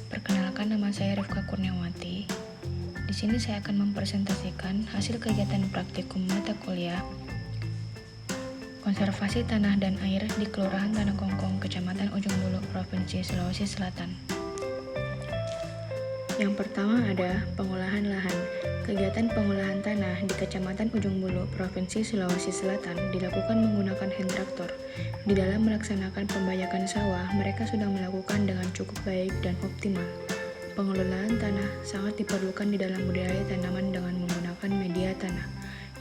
Perkenalkan, nama saya Rifka Kurniawati. Di sini saya akan mempresentasikan hasil kegiatan praktikum mata kuliah Konservasi Tanah dan Air di Kelurahan Tanah Kongkong, Kecamatan Ujung Bulu, Provinsi Sulawesi Selatan. Yang pertama ada pengolahan lahan. Kegiatan pengolahan tanah di Kecamatan Ujung Bulu, Provinsi Sulawesi Selatan dilakukan menggunakan hand traktor. Di dalam melaksanakan pembajakan sawah, mereka sudah melakukan dengan cukup baik dan optimal. Pengelolaan tanah sangat diperlukan di dalam budidaya tanaman dengan menggunakan media tanah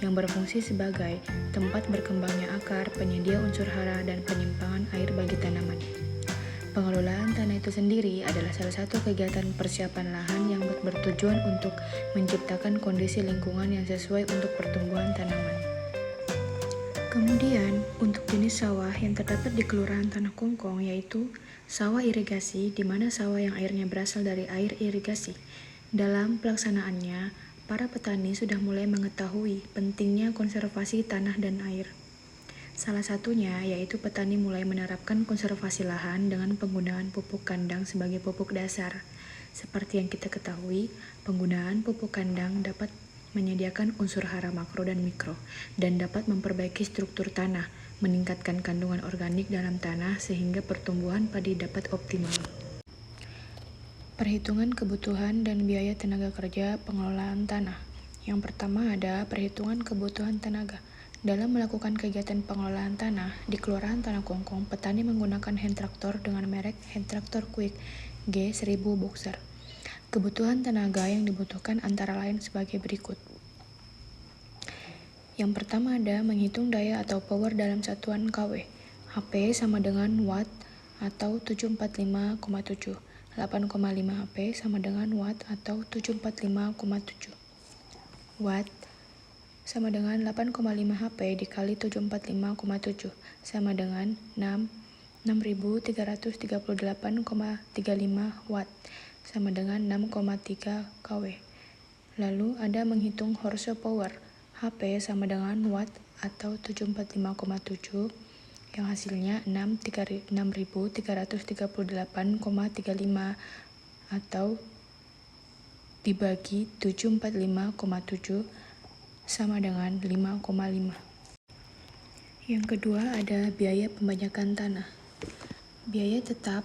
yang berfungsi sebagai tempat berkembangnya akar, penyedia unsur hara, dan penyimpangan air bagi tanaman. Pengelolaan tanah itu sendiri adalah salah satu kegiatan persiapan lahan yang bertujuan untuk menciptakan kondisi lingkungan yang sesuai untuk pertumbuhan tanaman. Kemudian, untuk jenis sawah yang terdapat di Kelurahan Tanah Kongkong yaitu sawah irigasi, di mana sawah yang airnya berasal dari air irigasi. Dalam pelaksanaannya, para petani sudah mulai mengetahui pentingnya konservasi tanah dan air. Salah satunya yaitu petani mulai menerapkan konservasi lahan dengan penggunaan pupuk kandang sebagai pupuk dasar. Seperti yang kita ketahui, penggunaan pupuk kandang dapat menyediakan unsur hara makro dan mikro, dan dapat memperbaiki struktur tanah, meningkatkan kandungan organik dalam tanah sehingga pertumbuhan padi dapat optimal. Perhitungan kebutuhan dan biaya tenaga kerja pengelolaan tanah. Yang pertama ada perhitungan kebutuhan tenaga. Dalam melakukan kegiatan pengelolaan tanah di Kelurahan Tanah Kongkong, petani menggunakan hand traktor dengan merek Hand Traktor Quick G1000 Boxer. Kebutuhan tenaga yang dibutuhkan antara lain sebagai berikut. Yang pertama ada menghitung daya atau power dalam satuan kW. HP sama dengan watt atau 745,7. 8,5 HP sama dengan watt atau 745,7. Watt sama dengan 8,5 HP dikali 745,7 sama dengan 6.338,35 watt sama dengan 6,3 kW. Lalu ada menghitung horsepower. HP sama dengan watt atau 745,7 yang hasilnya 6.338,35 atau dibagi 745,7 sama dengan 5,5. Yang kedua ada biaya pembajakan tanah. Biaya tetap,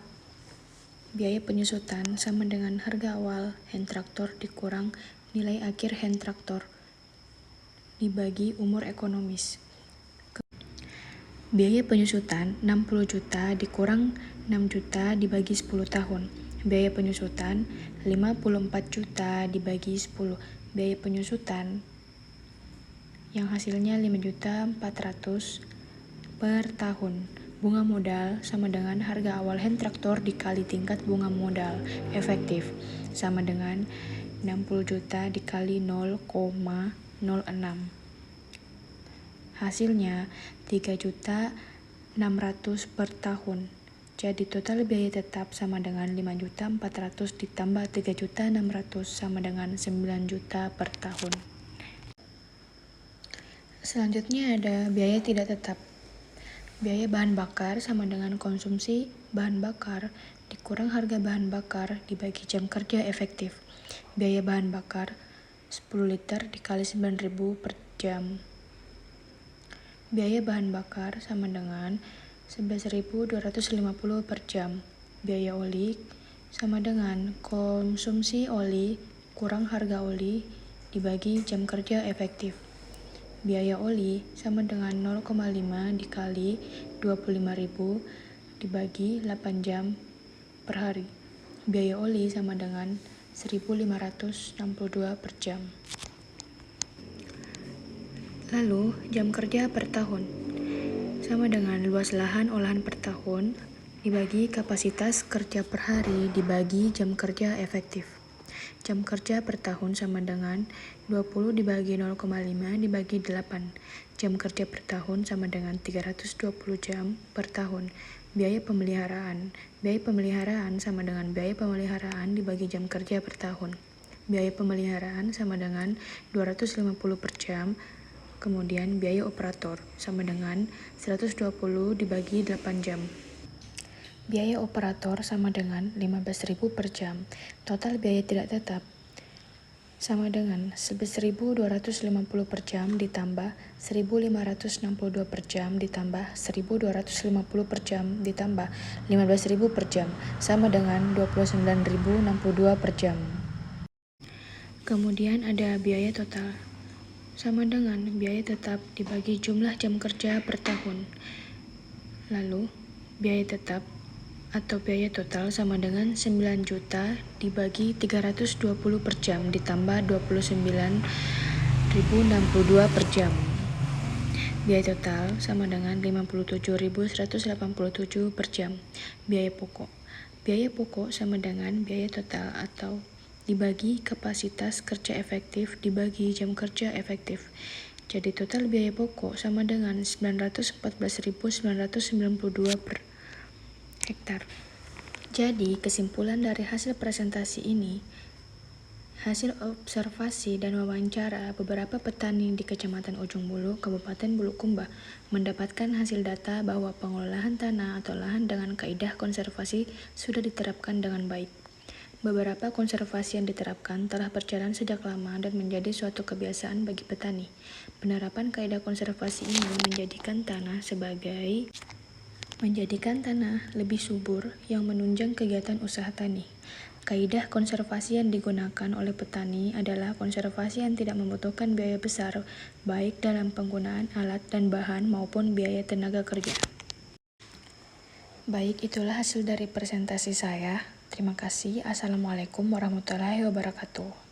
biaya penyusutan sama dengan harga awal hand traktor dikurang nilai akhir hand traktor dibagi umur ekonomis. Biaya penyusutan 60 juta dikurang 6 juta dibagi 10 tahun. Biaya penyusutan 54 juta dibagi 10. Biaya penyusutan yang hasilnya 5.400.000 per tahun. Bunga modal sama dengan harga awal hand traktor dikali tingkat bunga modal efektif sama dengan 60 juta dikali 0,06. Hasilnya 3.600.000 per tahun. Jadi total biaya tetap sama dengan 5.400.000 ditambah 3.600.000 sama dengan 9 juta per tahun. Selanjutnya ada biaya tidak tetap. Biaya bahan bakar sama dengan konsumsi bahan bakar dikurang harga bahan bakar dibagi jam kerja efektif. Biaya bahan bakar 10 liter dikali 9.000 per jam. Biaya bahan bakar sama dengan 11.250 per jam. Biaya oli sama dengan konsumsi oli kurang harga oli dibagi jam kerja efektif. Biaya oli sama dengan 0,5 dikali 25.000 dibagi 8 jam per hari. Biaya oli sama dengan 1.562 per jam. Lalu, jam kerja per tahun sama dengan luas lahan olahan per tahun dibagi kapasitas kerja per hari dibagi jam kerja efektif. Jam kerja per tahun sama dengan 20 dibagi 0,5 dibagi 8. Jam kerja per tahun sama dengan 320 jam per tahun. Biaya pemeliharaan. Biaya pemeliharaan sama dengan biaya pemeliharaan dibagi jam kerja per tahun. Biaya pemeliharaan sama dengan 250 per jam. Kemudian biaya operator sama dengan 120 dibagi 8 jam. Biaya operator sama dengan 15.000 per jam. Total biaya tidak tetap sama dengan 11.250 per jam ditambah 1.562 per jam ditambah 1.250 per jam ditambah 15.000 per jam sama dengan 29.062 per jam. Kemudian ada biaya total sama dengan biaya tetap dibagi jumlah jam kerja per tahun. Lalu biaya tetap atau biaya total sama dengan 9 juta dibagi 320 per jam ditambah 29.062 per jam. Biaya total sama dengan 57.187 per jam. Biaya pokok. Biaya pokok sama dengan biaya total atau dibagi kapasitas kerja efektif dibagi jam kerja efektif. Jadi total biaya pokok sama dengan 914.992 per hektar. Jadi, kesimpulan dari hasil presentasi ini, hasil observasi dan wawancara beberapa petani di Kecamatan Ujung Bulu, Kabupaten Bulukumba, mendapatkan hasil data bahwa pengelolaan tanah atau lahan dengan kaidah konservasi sudah diterapkan dengan baik. Beberapa konservasi yang diterapkan telah berjalan sejak lama dan menjadi suatu kebiasaan bagi petani. Penerapan kaidah konservasi ini menjadikan tanah lebih subur yang menunjang kegiatan usaha tani. Kaidah konservasi yang digunakan oleh petani adalah konservasi yang tidak membutuhkan biaya besar, baik dalam penggunaan alat dan bahan maupun biaya tenaga kerja. Baik, itulah hasil dari presentasi saya. Terima kasih. Assalamualaikum warahmatullahi wabarakatuh.